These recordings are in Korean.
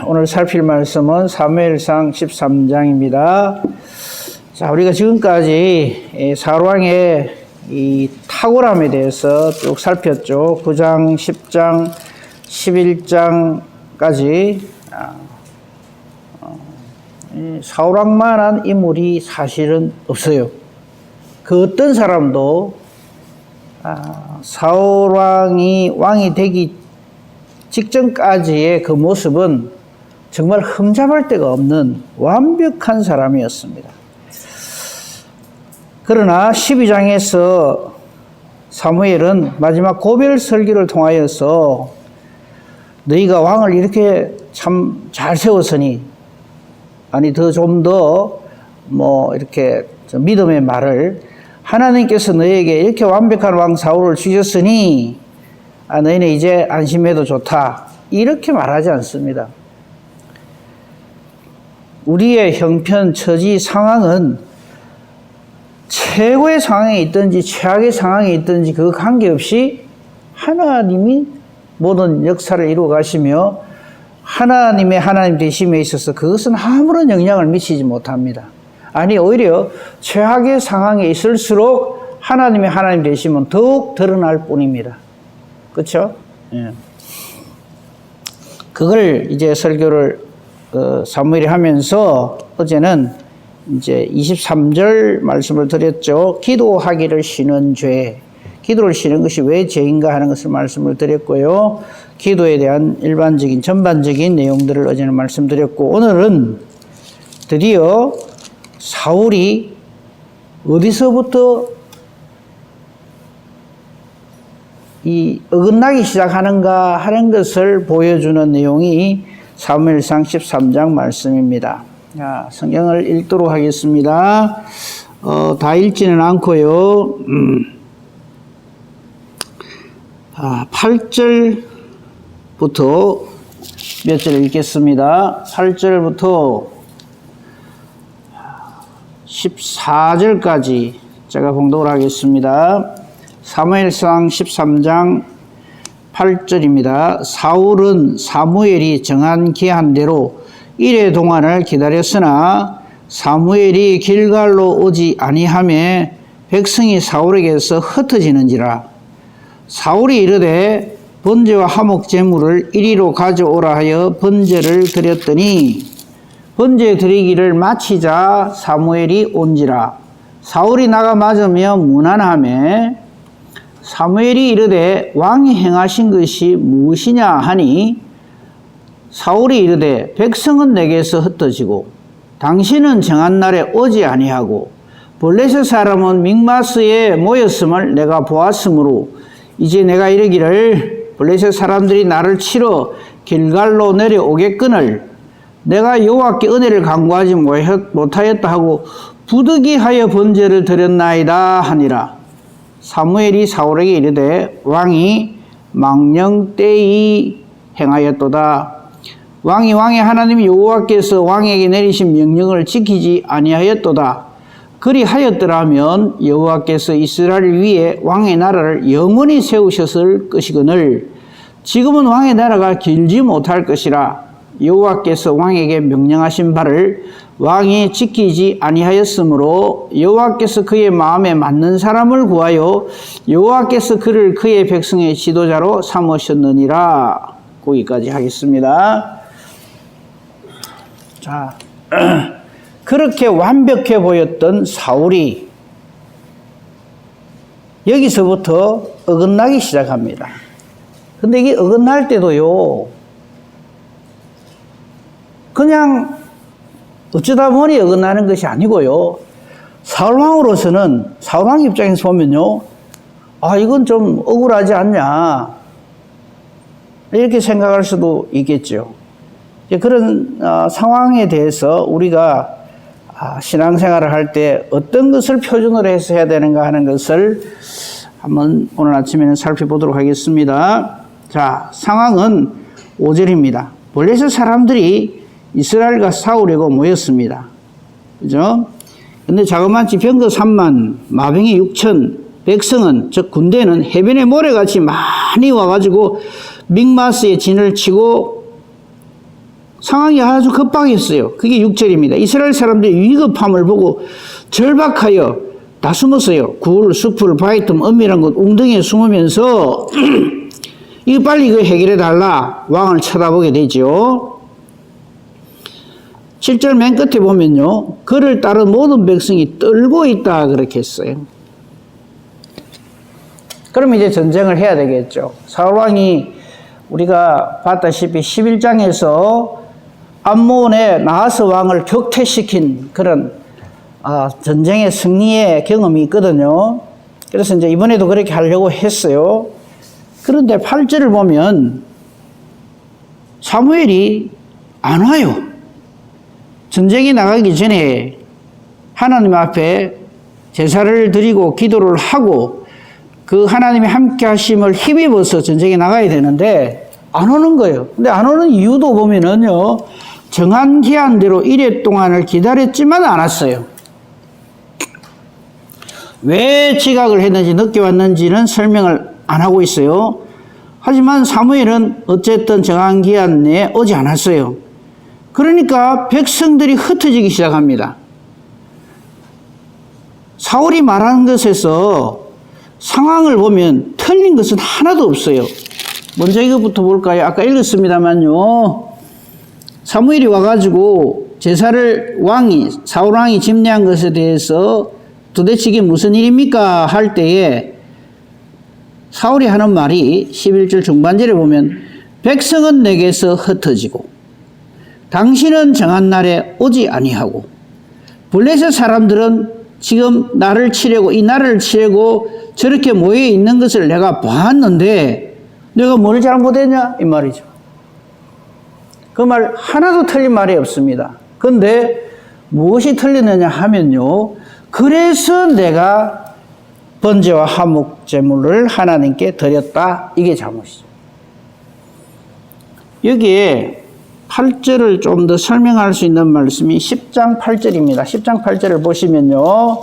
오늘 살필 말씀은 사무엘상 13장입니다. 자, 우리가 지금까지 사울왕의 이 탁월함에 대해서 쭉 살폈죠. 9장, 10장, 11장까지 사울왕만한 인물이 사실은 없어요. 그 어떤 사람도 사울왕이 왕이 되기 직전까지의 그 모습은 정말 흠잡을 데가 없는 완벽한 사람이었습니다. 그러나 12장에서 사무엘은 마지막 고별 설교를 통하여서 너희가 왕을 이렇게 참 잘 세웠으니, 아니 더 좀 더 이렇게 믿음의 말을, 하나님께서 너희에게 이렇게 완벽한 왕 사울을 주셨으니 너희는 이제 안심해도 좋다, 이렇게 말하지 않습니다. 우리의 형편, 처지, 상황은 최고의 상황에 있든지 최악의 상황에 있든지 그 관계없이 하나님이 모든 역사를 이루어 가시며 하나님의 하나님 되심에 있어서 그것은 아무런 영향을 미치지 못합니다. 아니, 오히려 최악의 상황에 있을수록 하나님의 하나님 되심은 더욱 드러날 뿐입니다. 그렇죠? 예. 그걸 이제 설교를 사무엘이 하면서 어제는 이제 23절 말씀을 드렸죠. 기도하기를 쉬는 죄. 기도를 쉬는 것이 왜 죄인가 하는 것을 말씀을 드렸고요. 기도에 대한 일반적인 전반적인 내용들을 어제는 말씀드렸고, 오늘은 드디어 사울이 어디서부터 이 어긋나기 시작하는가 하는 것을 보여주는 내용이 사무엘상 13장 말씀입니다. 자, 성경을 읽도록 하겠습니다. 다 읽지는 않고요. 8절부터 몇 절 읽겠습니다. 8절부터 14절까지 제가 봉독을 하겠습니다. 사무엘상 13장 8절입니다. 사울은 사무엘이 정한 기한대로 이레 동안을 기다렸으나 사무엘이 길갈로 오지 아니하며 백성이 사울에게서 흩어지는지라. 사울이 이르되 번제와 화목 제물을 이리로 가져오라 하여 번제를 드렸더니 번제 드리기를 마치자 사무엘이 온지라. 사울이 나가 맞으며 문안하며 사무엘이 이르되 왕이 행하신 것이 무엇이냐 하니 사울이 이르되 백성은 내게서 흩어지고 당신은 정한 날에 오지 아니하고 블레셋 사람은 믹마스에 모였음을 내가 보았으므로 이제 내가 이르기를 블레셋 사람들이 나를 치러 길갈로 내려오겠거늘 내가 여호와께 은혜를 간구하지 못하였다 하고 부득이하여 번제를 드렸나이다 하니라. 사무엘이 사울에게 이르되 왕이 망령되이 행하였도다. 왕이 왕의 하나님 여호와께서 왕에게 내리신 명령을 지키지 아니하였도다. 그리하였더라면 여호와께서 이스라엘 위에 왕의 나라를 영원히 세우셨을 것이거늘 지금은 왕의 나라가 길지 못할 것이라. 여호와께서 왕에게 명령하신 바를 왕이 지키지 아니하였으므로 여호와께서 그의 마음에 맞는 사람을 구하여 여호와께서 그를 그의 백성의 지도자로 삼으셨느니라. 거기까지 하겠습니다. 자, 그렇게 완벽해 보였던 사울이 여기서부터 어긋나기 시작합니다. 근데 이게 어긋날 때도요, 그냥 어쩌다 보니 어긋나는 것이 아니고요, 사울왕으로서는, 사울왕 입장에서 보면요, 이건 좀 억울하지 않냐, 이렇게 생각할 수도 있겠죠. 그런 상황에 대해서 우리가 신앙생활을 할 때 어떤 것을 표준으로 해서 해야 되는가 하는 것을 한번 오늘 아침에는 살펴보도록 하겠습니다. 자, 상황은 5절입니다. 블레셋 사람들이 이스라엘과 싸우려고 모였습니다. 그죠? 근데 자그마치 병거 3만, 마병이 6천, 백성은, 즉 군대는 해변의 모래같이 많이 와가지고 믹마스에 진을 치고 상황이 아주 급박했어요. 그게 6절입니다. 이스라엘 사람들이 위급함을 보고 절박하여 다 숨었어요. 굴, 숲을, 바위 틈, 은밀한 곳, 웅덩이에 숨으면서 이거 빨리 이거 해결해 달라 왕을 쳐다보게 되죠. 7절 맨 끝에 보면요. 그를 따른 모든 백성이 떨고 있다 그렇게 했어요. 그럼 이제 전쟁을 해야 되겠죠. 사울왕이 우리가 봤다시피 11장에서 암몬의 나하스 왕을 격퇴시킨 그런 전쟁의 승리의 경험이 있거든요. 그래서 이제 이번에도 그렇게 하려고 했어요. 그런데 8절을 보면 사무엘이 안 와요. 전쟁에 나가기 전에 하나님 앞에 제사를 드리고 기도를 하고 그 하나님의 함께 하심을 힘입어서 전쟁에 나가야 되는데 안 오는 거예요. 근데 안 오는 이유도 보면은요, 정한 기한대로 1회 동안을 기다렸지만 안 왔어요. 왜 지각을 했는지 늦게 왔는지는 설명을 안 하고 있어요. 하지만 사무엘은 어쨌든 정한 기한 내에 오지 않았어요. 그러니까 백성들이 흩어지기 시작합니다. 사울이 말하는 것에서 상황을 보면 틀린 것은 하나도 없어요. 먼저 이것부터 볼까요? 아까 읽었습니다만요. 사무엘이 와가지고 제사를 사울왕이 집례한 것에 대해서 도대체 이게 무슨 일입니까? 할 때에 사울이 하는 말이 11절 중반절에 보면 백성은 내게서 흩어지고 당신은 정한 날에 오지 아니하고 블레셋 사람들은 지금 나를 치려고 이 나라를 치려고 저렇게 모여 있는 것을 내가 봤는데 내가 뭘 잘못했냐? 이 말이죠. 그 말 하나도 틀린 말이 없습니다. 그런데 무엇이 틀렸느냐 하면요. 그래서 내가 번제와 화목 제물을 하나님께 드렸다. 이게 잘못이죠. 여기에 8절을 좀 더 설명할 수 있는 말씀이 10장 8절입니다. 10장 8절을 보시면요.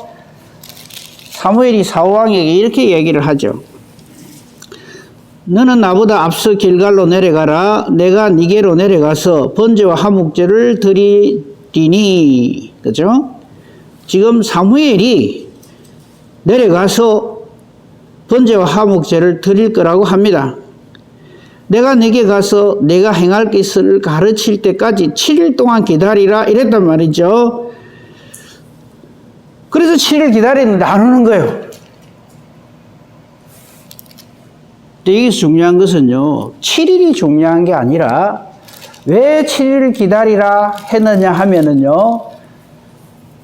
사무엘이 사울왕에게 이렇게 얘기를 하죠. 너는 나보다 앞서 길갈로 내려가라. 내가 니게로 내려가서 번제와 화목제를 드리리니. 그죠? 지금 사무엘이 내려가서 번제와 화목제를 드릴 거라고 합니다. 내가 네게 가서 내가 행할 것을 가르칠 때까지 7일 동안 기다리라 이랬단 말이죠. 그래서 7일 기다리는데 안 오는 거예요. 근데 이게 중요한 것은요. 7일이 중요한 게 아니라 왜 7일을 기다리라 했느냐 하면은요.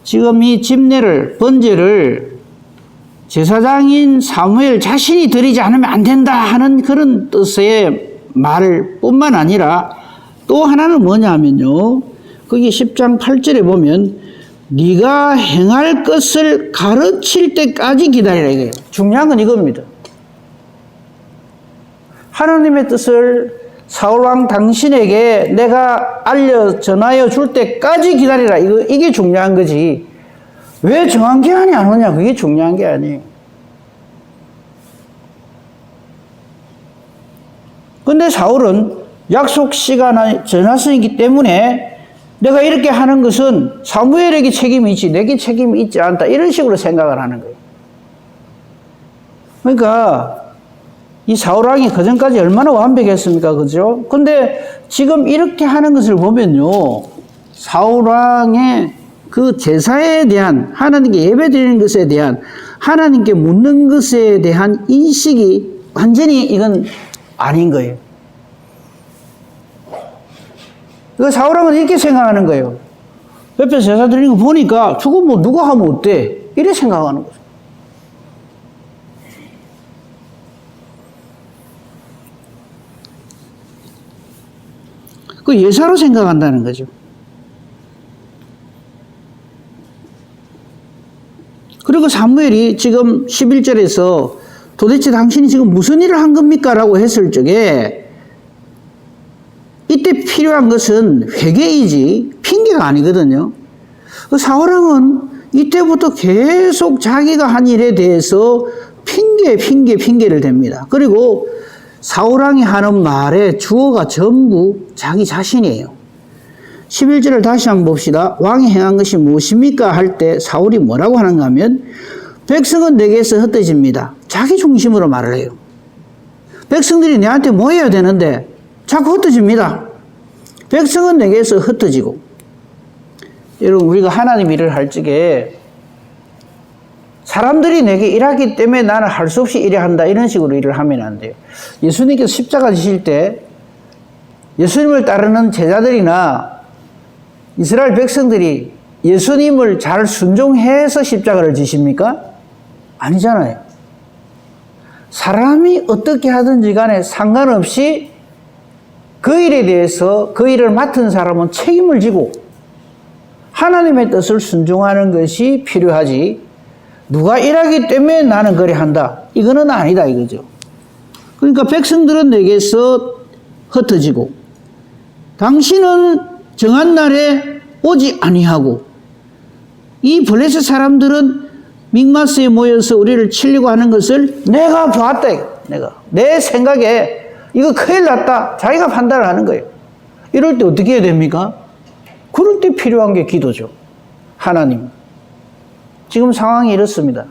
지금 이 집례를 번제를 제사장인 사무엘 자신이 드리지 않으면 안 된다 하는 그런 뜻의 말 뿐만 아니라 또 하나는 뭐냐 하면요. 거기 10장 8절에 보면 네가 행할 것을 가르칠 때까지 기다리라 이거예요. 중요한 건 이겁니다. 하나님의 뜻을 사울왕 당신에게 내가 전하여 줄 때까지 기다리라. 이게 중요한 거지. 왜 정한 기한이 안 오냐? 그게 중요한 게 아니에요. 근데 사울은 약속 시간에 전하선이기 때문에 내가 이렇게 하는 것은 사무엘에게 책임이 있지 내게 책임이 있지 않다. 이런 식으로 생각을 하는 거예요. 그러니까 이 사울왕이 그전까지 얼마나 완벽했습니까? 그죠? 근데 지금 이렇게 하는 것을 보면요. 사울왕의 그 제사에 대한 하나님께 예배드리는 것에 대한 하나님께 묻는 것에 대한 인식이 완전히 이건 아닌 거예요. 그 사울왕은 이렇게 생각하는 거예요. 옆에 제사 드리는 거 보니까 저거 뭐 누가 하면 어때? 이래 생각하는 거죠. 그 예사로 생각한다는 거죠. 그리고 사무엘이 지금 11절에서 도대체 당신이 지금 무슨 일을 한 겁니까? 라고 했을 적에 이때 필요한 것은 회개이지 핑계가 아니거든요. 그 사울왕은 이때부터 계속 자기가 한 일에 대해서 핑계를 댑니다. 그리고 사울왕이 하는 말의 주어가 전부 자기 자신이에요. 11절을 다시 한번 봅시다. 왕이 행한 것이 무엇입니까? 할 때 사울이 뭐라고 하는가 하면 백성은 내게서 흩어집니다. 자기 중심으로 말을 해요. 백성들이 내한테 모여야 되는데 자꾸 흩어집니다. 백성은 내게서 흩어지고. 여러분, 우리가 하나님 일을 할 적에 사람들이 내게 일하기 때문에 나는 할 수 없이 일해야 한다, 이런 식으로 일을 하면 안 돼요. 예수님께서 십자가 지실 때 예수님을 따르는 제자들이나 이스라엘 백성들이 예수님을 잘 순종해서 십자가를 지십니까? 아니잖아요. 사람이 어떻게 하든지 간에 상관없이 그 일에 대해서 그 일을 맡은 사람은 책임을 지고 하나님의 뜻을 순종하는 것이 필요하지, 누가 일하기 때문에 나는 그래 한다, 이거는 아니다 이거죠. 그러니까 백성들은 내게서 흩어지고 당신은 정한 날에 오지 아니하고, 이 블레셋 사람들은 믹마스에 모여서 우리를 치려고 하는 것을 내가 보았다. 내가 내 생각에 이거 큰일 났다, 자기가 판단을 하는 거예요. 이럴 때 어떻게 해야 됩니까? 그럴 때 필요한 게 기도죠. 하나님, 지금 상황이 이렇습니다.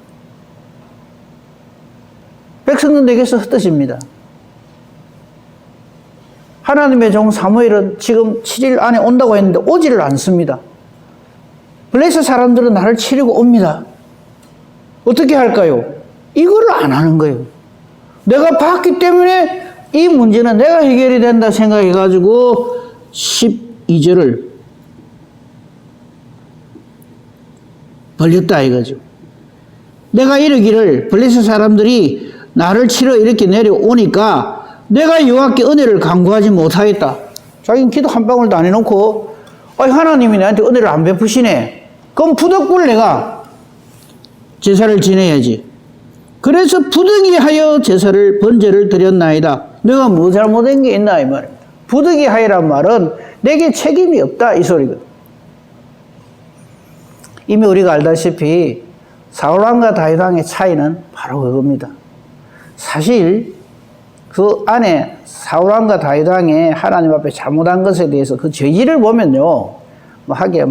백성은 내게서 흩어집니다. 하나님의 종 사무엘은 지금 7일 안에 온다고 했는데 오지를 않습니다. 블레셋 사람들은 나를 치려고 옵니다. 어떻게 할까요? 이걸 안 하는 거예요. 내가 봤기 때문에 이 문제는 내가 해결이 된다 생각해가지고 12절을 벌렸다 이거죠. 내가 이러기를 블레셋 사람들이 나를 치러 이렇게 내려오니까 내가 여호와께 은혜를 간구하지 못하겠다. 자기는 기도 한 방울도 안 해놓고 하나님이 나한테 은혜를 안 베푸시네. 그럼 부득불 내가 제사를 지내야지. 그래서 부득이하여 제사를 번제를 드렸나이다. 내가 뭐 잘못한 게 있나 이 말입니다. 부득이하여란 말은 내게 책임이 없다 이 소리거든. 이미 우리가 알다시피 사울왕과 다윗왕의 차이는 바로 그겁니다. 사실 그 안에 사울왕과 다윗왕의 하나님 앞에 잘못한 것에 대해서 그 죄질을 보면요, 하기야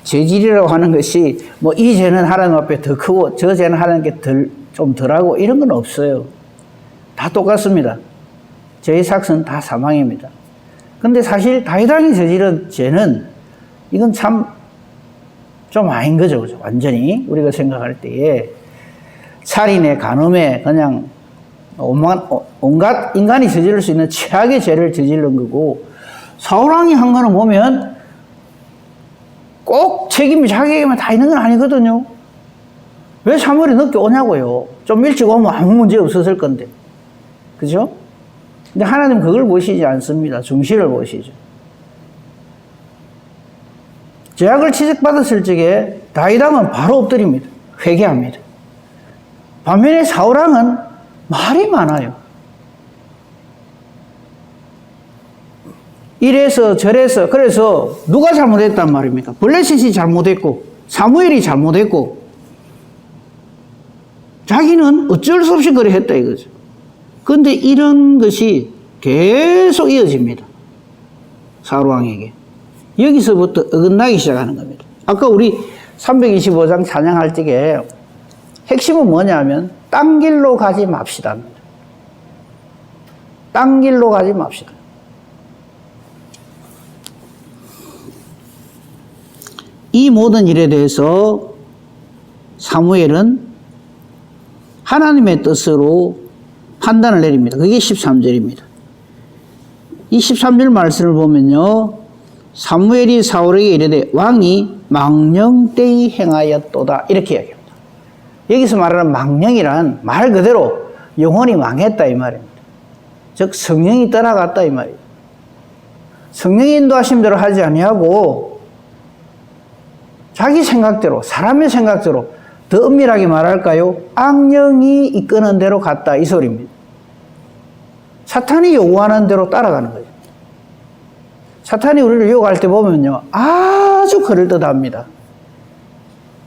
죄질이라고 하는 것이 이 죄는 하나님 앞에 더 크고 저 죄는 하나님께 좀 덜하고 이런 건 없어요. 다 똑같습니다. 죄의 삭은 다 사망입니다. 근데 사실 다윗왕이 저지른 죄는 이건 참 좀 아닌 거죠. 완전히 우리가 생각할 때에 살인에 간음에 그냥 온갖 인간이 저지를 수 있는 최악의 죄를 저지른 거고, 사울왕이 한 거는 보면 꼭 책임이 자기에게만 다 있는 건 아니거든요. 왜 사무엘이 늦게 오냐고요. 좀 일찍 오면 아무 문제 없었을 건데. 그죠? 근데 하나님 그걸 보시지 않습니다. 중시를 보시죠. 죄악을 지적받았을 적에 다윗왕은 바로 엎드립니다. 회개합니다. 반면에 사울왕은 말이 많아요. 이래서 저래서, 그래서 누가 잘못했단 말입니까? 블레셋이 잘못했고 사무엘이 잘못했고 자기는 어쩔 수 없이 그래 했다 이거죠. 그런데 이런 것이 계속 이어집니다. 사울왕에게. 여기서부터 어긋나기 시작하는 겁니다. 아까 우리 325장 찬양할 적에 핵심은 뭐냐면 딴 길로 가지 맙시다. 딴 길로 가지 맙시다. 이 모든 일에 대해서 사무엘은 하나님의 뜻으로 판단을 내립니다. 그게 13절입니다. 이 13절 말씀을 보면요, 사무엘이 사울에게 이르되 왕이 망령되이 행하였도다 이렇게 이야기합니다. 여기서 말하는 망령이란 말 그대로 영혼이 망했다 이 말입니다. 즉 성령이 떠나갔다 이 말이에요. 성령이 인도하신 대로 하지 아니하고 자기 생각대로, 사람의 생각대로, 더 엄밀하게 말할까요? 악령이 이끄는 대로 갔다 이 소리입니다. 사탄이 요구하는 대로 따라가는 거죠. 사탄이 우리를 유혹할 때 보면요, 아주 그럴듯합니다.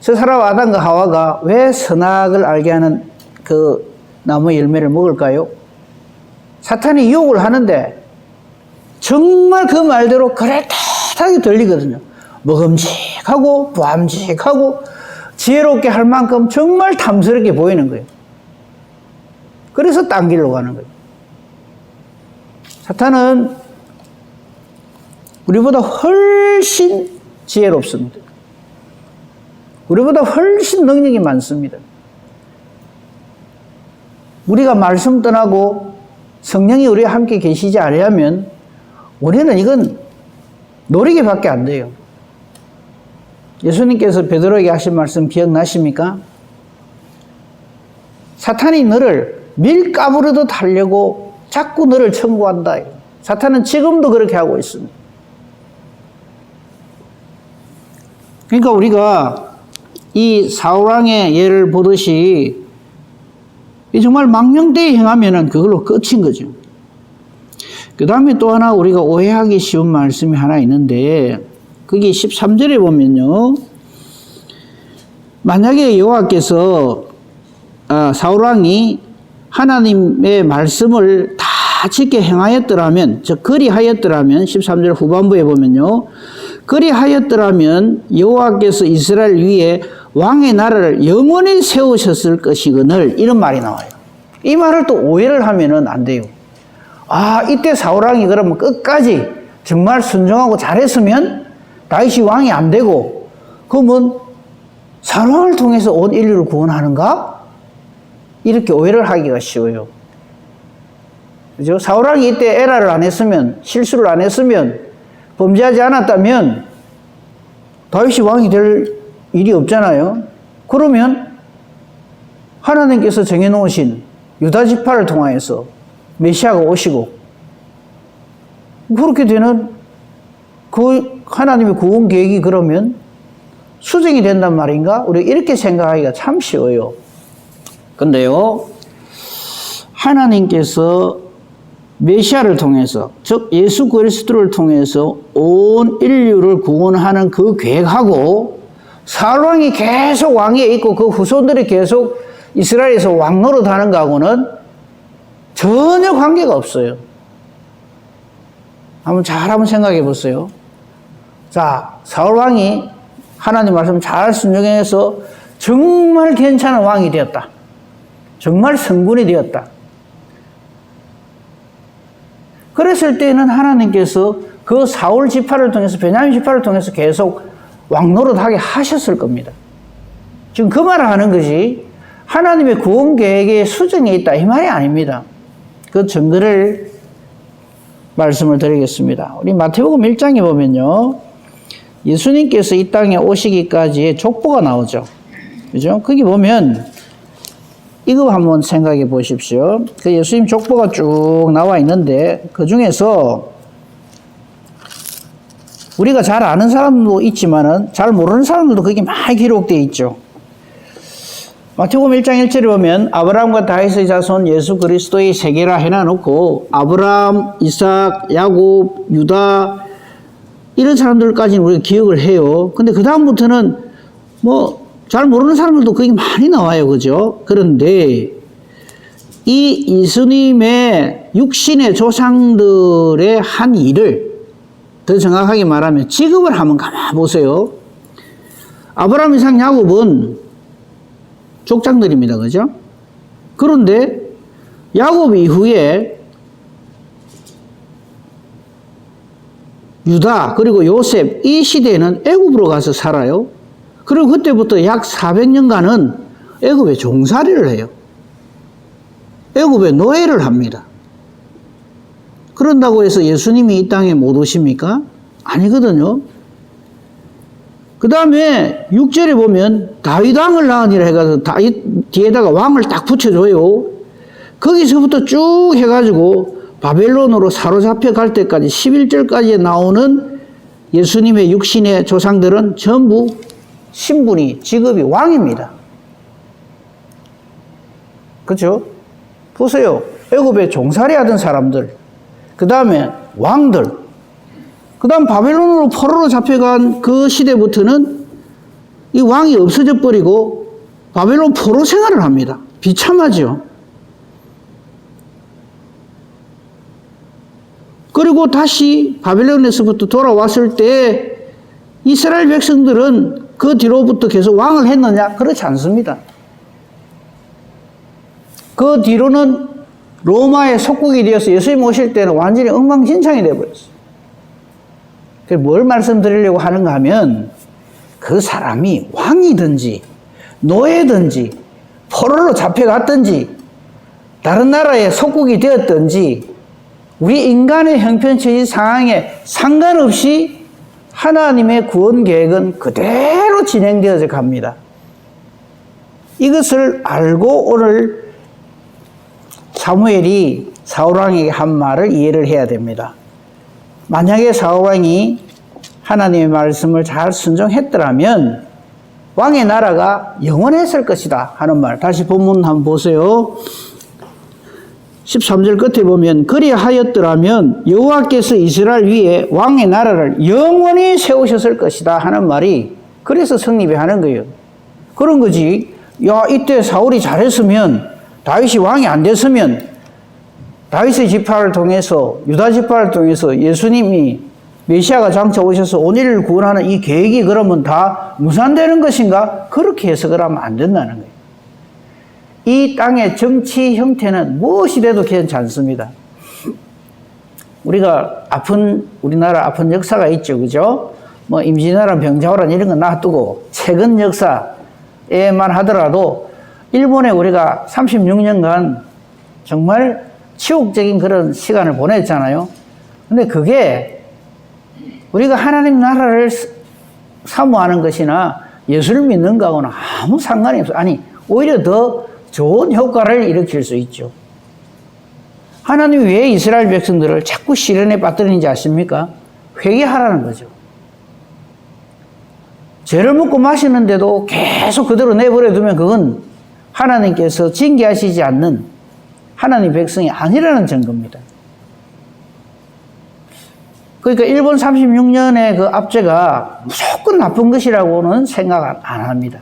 저 사람 아담과 하와가 왜 선악을 알게 하는 그 나무 열매를 먹을까요? 사탄이 유혹을 하는데 정말 그 말대로 그럴듯하게 비슷하게 들리거든요. 먹음직하고 부함직하고 지혜롭게 할 만큼 정말 탐스럽게 보이는 거예요. 그래서 딴 길로 가는 거예요. 사탄은 우리보다 훨씬 지혜롭습니다. 우리보다 훨씬 능력이 많습니다. 우리가 말씀 떠나고 성령이 우리와 함께 계시지 않으면 우리는 이건 노리기밖에 안 돼요. 예수님께서 베드로에게 하신 말씀 기억나십니까? 사탄이 너를 밀가부르듯 하려고 자꾸 너를 청구한다. 사탄은 지금도 그렇게 하고 있습니다. 그러니까 우리가 이 사울왕의 예를 보듯이 정말 망령되이 행하면은 그걸로 끝인 거죠. 그 다음에 또 하나 우리가 오해하기 쉬운 말씀이 하나 있는데, 거기 13절에 보면요, 만약에 여호와께서 사울왕이 하나님의 말씀을 다 지켜 행하였더라면, 즉 그리하였더라면, 13절 후반부에 보면요, 그리하였더라면 여호와께서 이스라엘 위에 왕의 나라를 영원히 세우셨을 것이거늘, 이런 말이 나와요. 이 말을 또 오해를 하면은 안 돼요. 아, 이때 사울왕이 그러면 끝까지 정말 순종하고 잘했으면 다윗이 왕이 안 되고, 그러면 사울왕을 통해서 온 인류를 구원하는가? 이렇게 오해를 하기가 쉬워요. 그죠? 사울왕이 이때 에라를 안 했으면, 실수를 안 했으면, 범죄하지 않았다면 다윗이 왕이 될 일이 없잖아요. 그러면 하나님께서 정해놓으신 유다 지파를 통하여서 메시아가 오시고, 그렇게 되는 그 하나님의 구원 계획이 그러면 수정이 된단 말인가? 우리가 이렇게 생각하기가 참 쉬워요. 근데요, 하나님께서 메시아를 통해서, 즉 예수 그리스도를 통해서 온 인류를 구원하는 그 계획하고 사울왕이 계속 왕위에 있고 그 후손들이 계속 이스라엘에서 왕 노릇하는 거하고는 전혀 관계가 없어요. 한번 생각해 보세요. 자, 사울왕이 하나님 말씀 잘 순종해서 정말 괜찮은 왕이 되었다. 정말 성군이 되었다. 그랬을 때는 하나님께서 그 사울 지파를 통해서, 베냐민 지파를 통해서 계속 왕노릇하게 하셨을 겁니다. 지금 그 말을 하는 것이 하나님의 구원 계획에 수정이 있다, 이 말이 아닙니다. 그 증거를 말씀을 드리겠습니다. 우리 마태복음 1장에 보면요, 예수님께서 이 땅에 오시기까지의 족보가 나오죠. 그죠? 거기 보면 이거 한번 생각해 보십시오. 그 예수님 족보가 쭉 나와 있는데, 그 중에서 우리가 잘 아는 사람도 있지만은 잘 모르는 사람들도 거기 많이 기록되어 있죠. 마태복음 1장 1절에 보면 아브라함과 다윗의 자손 예수 그리스도의 세계라 해놔놓고 아브라함, 이삭, 야곱, 유다 이런 사람들까지는 우리가 기억을 해요. 근데 그 다음부터는 뭐 잘 모르는 사람들도 거기 많이 나와요. 그죠? 그런데 이 예수님의 육신의 조상들의 한 일을, 더 정확하게 말하면 직업을 한번 가만 보세요. 아브라함, 이삭, 야곱은 족장들입니다. 그죠? 그런데 야곱 이후에 유다 그리고 요셉, 이 시대에는 애굽으로 가서 살아요. 그리고 그때부터 약 400년간은 애굽에 종살이를 해요. 애굽에 노예를 합니다. 그런다고 해서 예수님이 이 땅에 못 오십니까? 아니거든요. 그 다음에 6절에 보면 다윗 왕을 낳으니라 해가지고 다윗 뒤에다가 왕을 딱 붙여줘요. 거기서부터 쭉 해가지고 바벨론으로 사로잡혀 갈 때까지 11절까지 나오는 예수님의 육신의 조상들은 전부 신분이, 직업이 왕입니다. 그렇죠? 보세요. 애굽에 종살이 하던 사람들, 그 다음에 왕들, 그 다음 바벨론으로 포로로 잡혀간 그 시대부터는 이 왕이 없어져 버리고 바벨론 포로 생활을 합니다. 비참하죠. 그리고 다시 바벨론에서부터 돌아왔을 때 이스라엘 백성들은 그 뒤로부터 계속 왕을 했느냐? 그렇지 않습니다. 그 뒤로는 로마의 속국이 되어서 예수님 오실 때는 완전히 엉망진창이 되어버렸어요. 그래서 뭘 말씀드리려고 하는가 하면 그 사람이 왕이든지 노예든지 포로로 잡혀갔든지 다른 나라의 속국이 되었든지 우리 인간의 형편처지 상황에 상관없이 하나님의 구원 계획은 그대로 진행되어져 갑니다. 이것을 알고 오늘 사무엘이 사울왕에게 한 말을 이해를 해야 됩니다. 만약에 사울왕이 하나님의 말씀을 잘 순종했더라면 왕의 나라가 영원했을 것이다 하는 말. 다시 본문 한번 보세요. 13절 끝에 보면 그리하였더라면 여호와께서 이스라엘 위에 왕의 나라를 영원히 세우셨을 것이다 하는 말이 그래서 성립이 하는 거예요. 그런 거지. 야, 이때 사울이 잘했으면 다윗이 왕이 안 됐으면 다윗의 지파를 통해서 유다 지파를 통해서 예수님이 메시아가 장차 오셔서 온일을 구원하는 이 계획이 그러면 다 무산되는 것인가? 그렇게 해석을 하면 안 된다는 거예요. 이 땅의 정치 형태는 무엇이 돼도 괜찮습니다. 우리가 우리나라 아픈 역사가 있죠. 그죠? 뭐 임진왜란, 병자호란 이런 거 놔두고 최근 역사에만 하더라도 일본에 우리가 36년간 정말 치욕적인 그런 시간을 보냈잖아요. 근데 그게 우리가 하나님 나라를 사모하는 것이나 예수를 믿는 거하고는 아무 상관이 없어요. 아니, 오히려 더 좋은 효과를 일으킬 수 있죠. 하나님이 왜 이스라엘 백성들을 자꾸 시련에 빠뜨리는지 아십니까? 회개하라는 거죠. 죄를 먹고 마시는데도 계속 그대로 내버려 두면 그건 하나님께서 징계하시지 않는 하나님 백성이 아니라는 증거입니다. 그러니까 일본 36년의 그 압제가 무조건 나쁜 것이라고는 생각 안 합니다.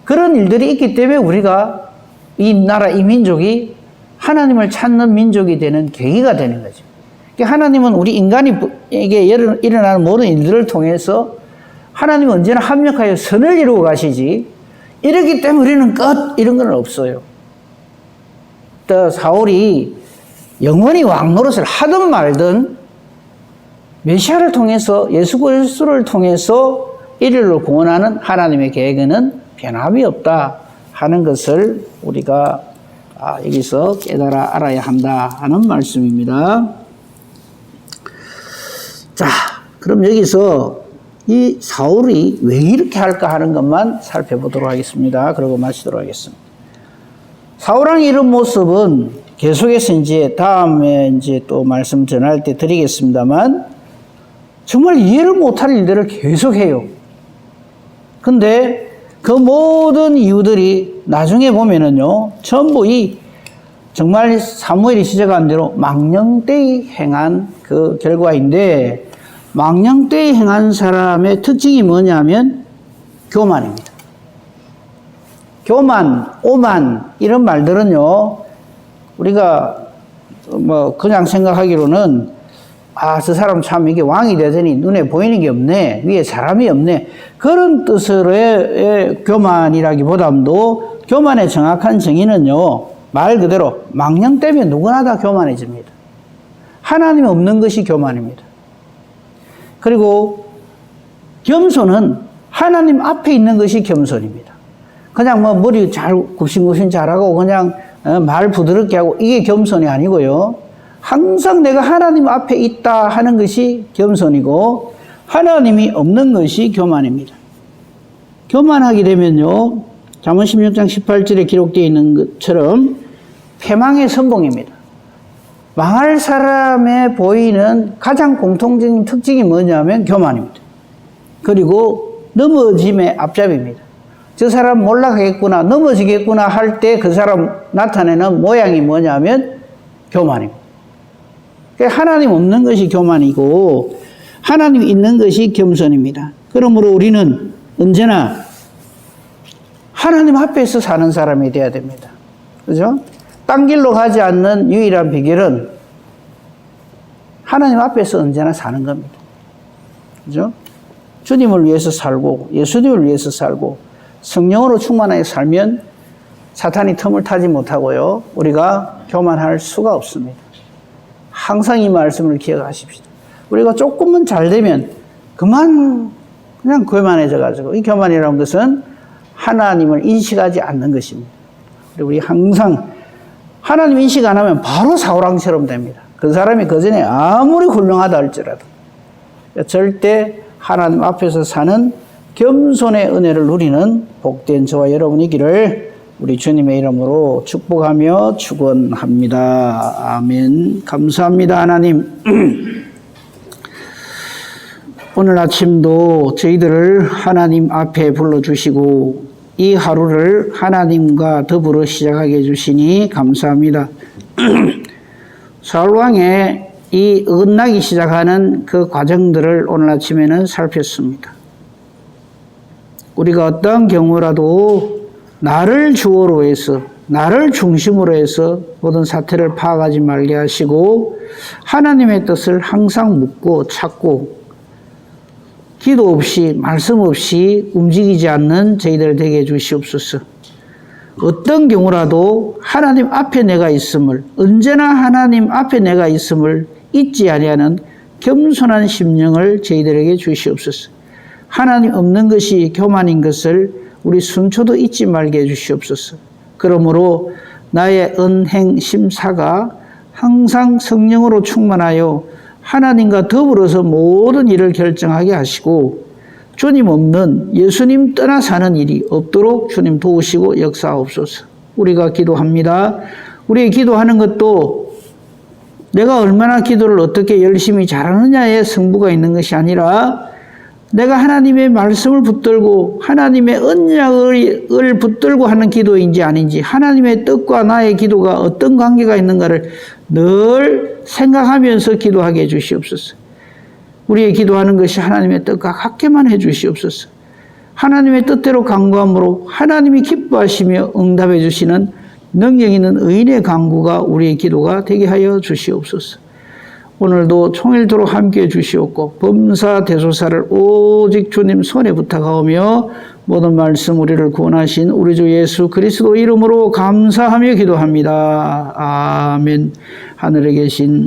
그런 일들이 있기 때문에 우리가 이 나라, 이 민족이 하나님을 찾는 민족이 되는 계기가 되는 거죠. 그러니까 하나님은 우리 인간에게 일어나는 모든 일들을 통해서 하나님은 언제나 합력하여 선을 이루고 가시지 이러기 때문에 우리는 끝 이런 건 없어요. 또 사울이 영원히 왕 노릇을 하든 말든 메시아를 통해서 예수 그리스도를 통해서 인류를 구원하는 하나님의 계획에는 변함이 없다 하는 것을 우리가 여기서 깨달아 알아야 한다 하는 말씀입니다. 자, 그럼 여기서 이 사울이 왜 이렇게 할까 하는 것만 살펴보도록 하겠습니다. 그러고 마치도록 하겠습니다. 사울왕의 이런 모습은 계속해서 이제 다음에 이제 또 말씀 전할 때 드리겠습니다만 정말 이해를 못할 일들을 계속해요. 근데 그 모든 이유들이 나중에 보면은요, 전부 정말 사무엘이 지적한 대로 망령되이 행한 그 결과인데, 망령되이 행한 사람의 특징이 뭐냐면 교만입니다. 교만, 오만 이런 말들은요, 우리가 뭐 그냥 생각하기로는 저 사람 참 이게 왕이 되더니 눈에 보이는 게 없네, 위에 사람이 없네, 그런 뜻으로의 교만이라기보다도 교만의 정확한 정의는요, 말 그대로 망령 때문에 누구나 다 교만해집니다. 하나님이 없는 것이 교만입니다. 그리고 겸손은 하나님 앞에 있는 것이 겸손입니다. 그냥 뭐 머리 잘 굽신굽신 잘하고 그냥 말 부드럽게 하고 이게 겸손이 아니고요. 항상 내가 하나님 앞에 있다 하는 것이 겸손이고 하나님이 없는 것이 교만입니다. 교만하게 되면요, 잠언 16장 18절에 기록되어 있는 것처럼 패망의 선봉입니다. 망할 사람에 보이는 가장 공통적인 특징이 뭐냐면 교만입니다. 그리고 넘어짐의 앞잡이입니다. 저 사람 몰락하겠구나, 넘어지겠구나 할 때 그 사람 나타내는 모양이 뭐냐면 교만입니다. 하나님 없는 것이 교만이고 하나님 있는 것이 겸손입니다. 그러므로 우리는 언제나 하나님 앞에서 사는 사람이 되어야 됩니다. 그죠? 딴 길로 가지 않는 유일한 비결은 하나님 앞에서 언제나 사는 겁니다. 그죠? 주님을 위해서 살고 예수님을 위해서 살고 성령으로 충만하게 살면 사탄이 틈을 타지 못하고요. 우리가 교만할 수가 없습니다. 항상 이 말씀을 기억하십시오. 우리가 조금만 잘 되면 그냥 교만해져 가지고 이 교만이라는 것은 하나님을 인식하지 않는 것입니다. 우리 항상 하나님 인식 안 하면 바로 사울왕처럼 됩니다. 그 사람이 그전에 아무리 훌륭하다 할지라도 절대 하나님 앞에서 사는 겸손의 은혜를 누리는 복된 저와 여러분이기를 우리 주님의 이름으로 축복하며 축원합니다. 아멘. 감사합니다, 하나님. 오늘 아침도 저희들을 하나님 앞에 불러주시고 이 하루를 하나님과 더불어 시작하게 해주시니 감사합니다. 사울왕의 이 어긋나기 시작하는 그 과정들을 오늘 아침에는 살폈습니다. 우리가 어떠한 경우라도 나를 주어로 해서 나를 중심으로 해서 모든 사태를 파악하지 말게 하시고 하나님의 뜻을 항상 묻고 찾고 기도 없이 말씀 없이 움직이지 않는 저희들 되게 해주시옵소서. 어떤 경우라도 하나님 앞에 내가 있음을 언제나 하나님 앞에 내가 있음을 잊지 아니하는 겸손한 심령을 저희들에게 주시옵소서. 하나님 없는 것이 교만인 것을 우리 순초도 잊지 말게 해주시옵소서. 그러므로 나의 언행 심사가 항상 성령으로 충만하여 하나님과 더불어서 모든 일을 결정하게 하시고 주님 없는 예수님 떠나 사는 일이 없도록 주님 도우시고 역사하옵소서. 우리가 기도합니다. 우리의 기도하는 것도 내가 얼마나 기도를 어떻게 열심히 잘하느냐에 승부가 있는 것이 아니라 내가 하나님의 말씀을 붙들고 하나님의 언약을 붙들고 하는 기도인지 아닌지 하나님의 뜻과 나의 기도가 어떤 관계가 있는가를 늘 생각하면서 기도하게 해주시옵소서. 우리의 기도하는 것이 하나님의 뜻과 같게만 해주시옵소서. 하나님의 뜻대로 간구함으로 하나님이 기뻐하시며 응답해 주시는 능력 있는 의인의 간구가 우리의 기도가 되게 하여 주시옵소서. 오늘도 총일도록 함께해 주시옵고 범사 대소사를 오직 주님 손에 부탁하오며 모든 말씀 우리를 구원하신 우리 주 예수 그리스도 이름으로 감사하며 기도합니다. 아멘. 하늘에 계신